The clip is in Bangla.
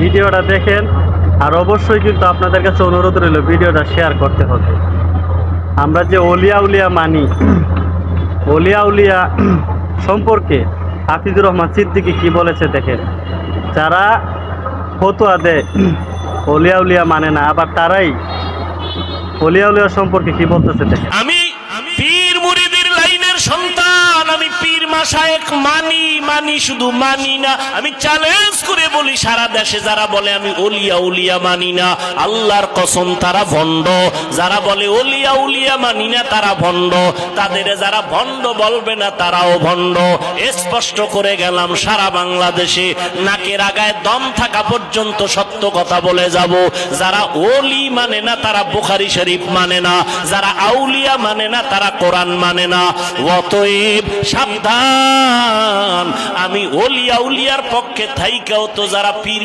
ভিডিওটা দেখেন। আর অবশ্যই কিন্তু আপনাদের কাছে অনুরোধ রইল ভিডিওটা শেয়ার করতে হবে। আমরা যে অলিয়া উলিয়া মানি, অলিয়া উলিয়া সম্পর্কে হাফিজুর রহমান সিদ্দিকী কি বলেছে দেখেন। যারা ফতোয়া দেয় অলিয়া উলিয়া মানে না, আবার তারাই অলিয়া উলিয়া সম্পর্কে কি বলতেছে দেখেন। আমি পীর মুরিদের লাইনের সন্তান, আমি পীর মাশায়েখ মানি শুধু মানি না, আমি চ্যালেঞ্জ করে বলি সারা দেশে যারা বলে আমি ওলিয়া উলিয়া মানি না, আল্লাহর কসম তারা ভণ্ড। যারা বলে ওলিয়া উলিয়া মানি না তারা ভণ্ড, তাদের যারা ভণ্ড বলবে না তারাও ভণ্ড। স্পষ্ট করে গেলাম, সারা বাংলাদেশে নাকের আগায় দম থাকা পর্যন্ত সত্য কথা বলে যাব। যারা ওলি মানে না তারা বুখারী শরীফ মানে না, যারা আউলিয়া মানে না তারা কোরআন মানে না। অতএব সাবধান, আমি ওলিয়া উলিয়ার পক্ষে থাইকাও তো যারা পীর